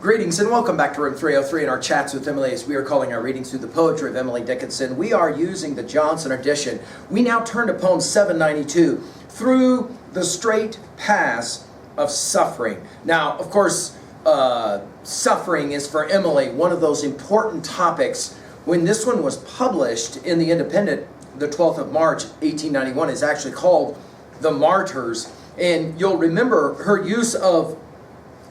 Greetings and welcome back to Room 303 in our chats with Emily as we are calling our readings through the poetry of Emily Dickinson. We are using the Johnson edition. We now turn to poem 792, Through the Strait Pass of Suffering. Now, of course, suffering is for Emily one of those important topics. When this one was published in the Independent, the 12th of March, 1891, is actually called The Martyrs. And you'll remember her use of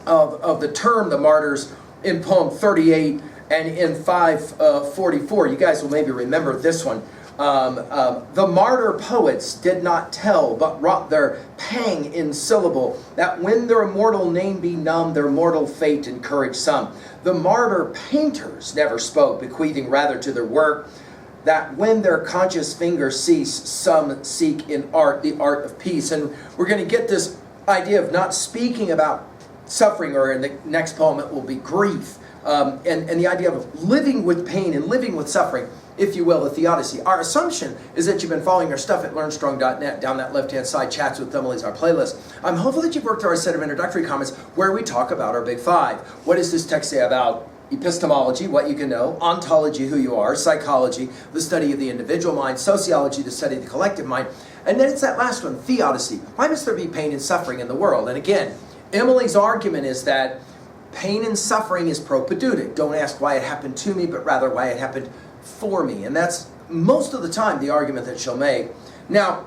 the term the martyrs in poem 38 and in 544. You guys will maybe remember this one. The martyr poets did not tell, but wrought their pang in syllable, that when their immortal name be numb, their mortal fate encourage some. The martyr painters never spoke, bequeathing rather to their work, that when their conscious fingers cease, some seek in art the art of peace. And we're going to get this idea of not speaking about suffering, or in the next poem it will be grief, and the idea of living with pain and living with suffering, if you will, the theodicy. Our assumption is that you've been following our stuff at learnstrong.net. Down that left-hand side, Chats with Emily is our playlist. I'm hopeful that you've worked through our set of introductory comments where we talk about our big five. What does this text say about epistemology, what you can know, ontology, who you are, psychology, the study of the individual mind, sociology, the study of the collective mind, and then it's that last one, theodicy. Why must there be pain and suffering in the world? And again, Emily's argument is that pain and suffering is propedeutic. Don't ask why it happened to me, but rather why it happened for me. And that's most of the time the argument that she'll make. Now,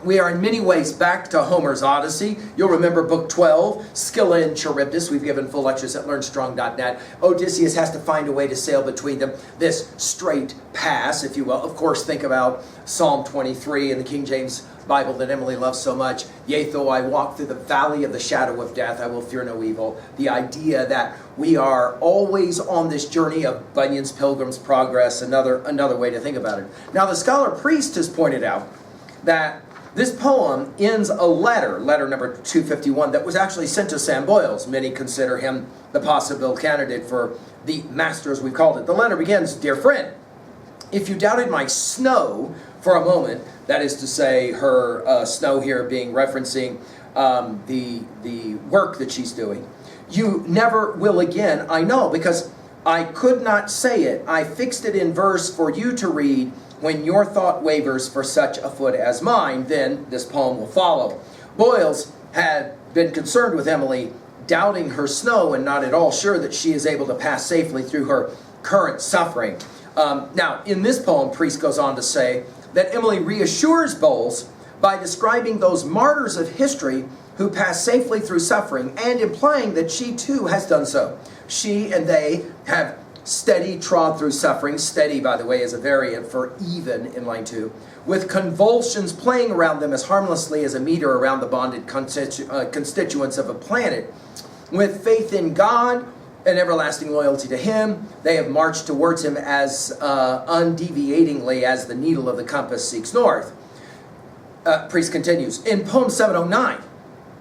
we are in many ways back to Homer's Odyssey. You'll remember book 12, Scylla and Charybdis. We've given full lectures at learnstrong.net. Odysseus has to find a way to sail between them, this strait pass, if you will. Of course, think about Psalm 23 in the King James Bible that Emily loves so much. Yea, though I walk through the valley of the shadow of death, I will fear no evil. The idea that we are always on this journey of Bunyan's Pilgrim's Progress, another way to think about it. Now, the scholar Priest has pointed out that this poem ends a letter number 251, that was actually sent to Sam Boyles. Many consider him the possible candidate for the master, as we've called it. The letter begins, Dear friend, if you doubted my snow for a moment, that is to say her snow here being referencing the work that she's doing, you never will again, I know, because I could not say it. I fixed it in verse for you to read. When your thought wavers for such a foot as mine, then this poem will follow. Boyles had been concerned with Emily doubting her snow and not at all sure that she is able to pass safely through her current suffering. Now, in this poem, Priest goes on to say that Emily reassures Boyles by describing those martyrs of history who pass safely through suffering and implying that she too has done so. She and they have steady trod through suffering. Steady, by the way, is a variant for even in line 2, with convulsions playing around them as harmlessly as a meter around the bonded constituents of a planet. With faith in God and everlasting loyalty to Him, they have marched towards Him as undeviatingly as the needle of the compass seeks north. Priest continues, in poem 709,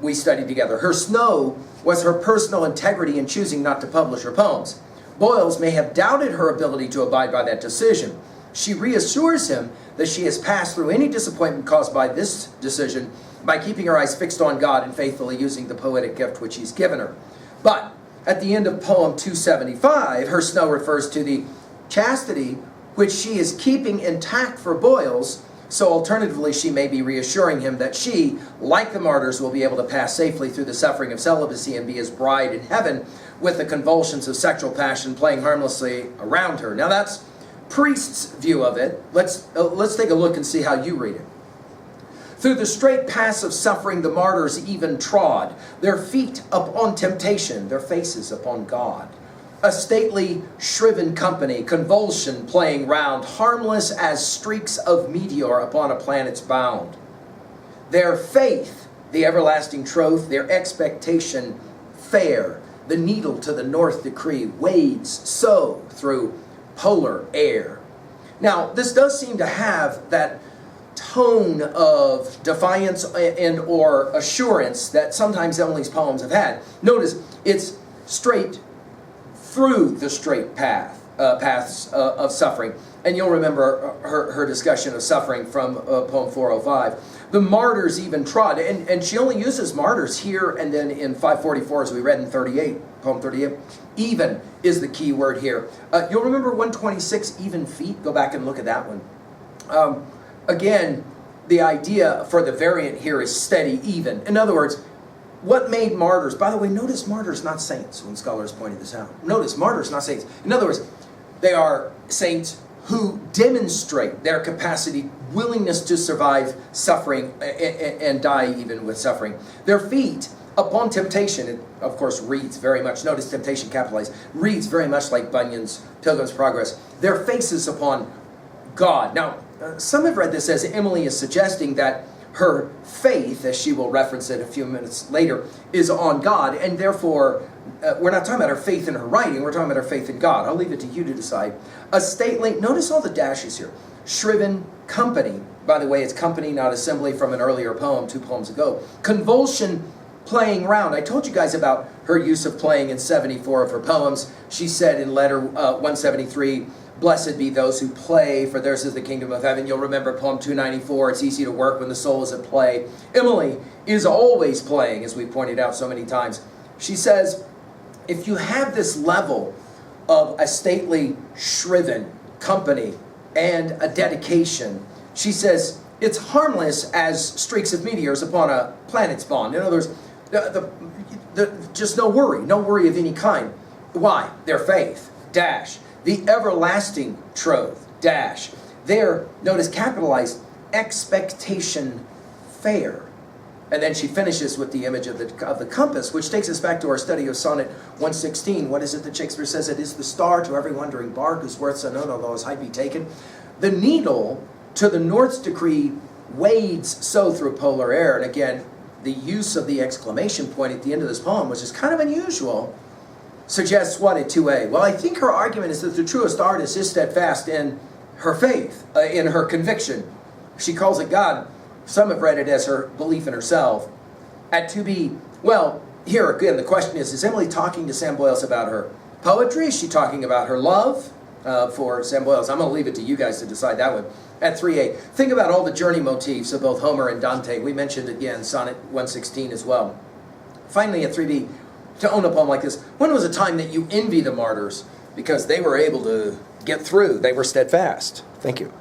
we studied together, her snow was her personal integrity in choosing not to publish her poems. Boyles may have doubted her ability to abide by that decision. She reassures him that she has passed through any disappointment caused by this decision by keeping her eyes fixed on God and faithfully using the poetic gift which He's given her. But at the end of poem 275, her snow refers to the chastity which she is keeping intact for Boyles. So alternatively, she may be reassuring him that she, like the martyrs, will be able to pass safely through the suffering of celibacy and be his bride in heaven with the convulsions of sexual passion playing harmlessly around her. Now that's Priest's view of it. Let's take a look and see how you read it. Through the straight pass of suffering the martyrs even trod, their feet upon temptation, their faces upon God. A stately, shriven company, convulsion playing round, harmless as streaks of meteor upon a planet's bound. Their faith, the everlasting troth, their expectation fair, the needle to the north decree, wades so through polar air. Now, this does seem to have that tone of defiance and or assurance that sometimes Emily's poems have had. Notice, it's straight through the straight paths of suffering. And you'll remember her discussion of suffering from poem 405. The martyrs even trod. And she only uses martyrs here and then in 544, as we read in 38, poem 38. Even is the key word here. You'll remember 126, even feet. Go back and look at that one. Again, the idea for the variant here is steady, even. In other words, what made martyrs? By the way, notice martyrs, not saints, when scholars pointed this out. Notice martyrs, not saints. In other words, they are saints who demonstrate their capacity, willingness to survive suffering and die even with suffering. Their feet upon temptation, it of course reads very much, notice temptation capitalized, reads very much like Bunyan's Pilgrim's Progress. Their faces upon God. Now, some have read this as Emily is suggesting that her faith, as she will reference it a few minutes later, is on God, and therefore we're not talking about her faith in her writing, we're talking about her faith in God. I'll leave it to you to decide. A stately, notice all the dashes here. Shriven company. By the way, it's company, not assembly, from an earlier poem, 2 poems ago. Convulsion, playing round. I told you guys about her use of playing in 74 of her poems. She said in letter 173, blessed be those who play, for theirs is the kingdom of heaven. You'll remember poem 294, it's easy to work when the soul is at play. Emily is always playing, as we pointed out so many times. She says, if you have this level of a stately, shriven company and a dedication, she says, it's harmless as streaks of meteors upon a planet spawn. In other words, just no worry of any kind. Why? Their faith, dash. The everlasting troth, dash. There, notice capitalized, expectation fair. And then she finishes with the image of the compass, which takes us back to our study of Sonnet 116. What is it that Shakespeare says? It is the star to every wandering bark whose worth's unknown, although his height be taken. The needle to the North's decree wades so through polar air. And again, the use of the exclamation point at the end of this poem, which is kind of unusual, suggests what at 2a? Well, I think her argument is that the truest artist is steadfast in her faith, in her conviction. She calls it God. Some have read it as her belief in herself. At 2b, well, here again, the question is Emily talking to Sam Boyles about her poetry? Is she talking about her love for Sam Boyles? I'm going to leave it to you guys to decide that one. At 3a, think about all the journey motifs of both Homer and Dante. We mentioned again Sonnet 116 as well. Finally, at 3b, to own a poem like this, when was a time that you envy the martyrs because they were able to get through? They were steadfast. Thank you.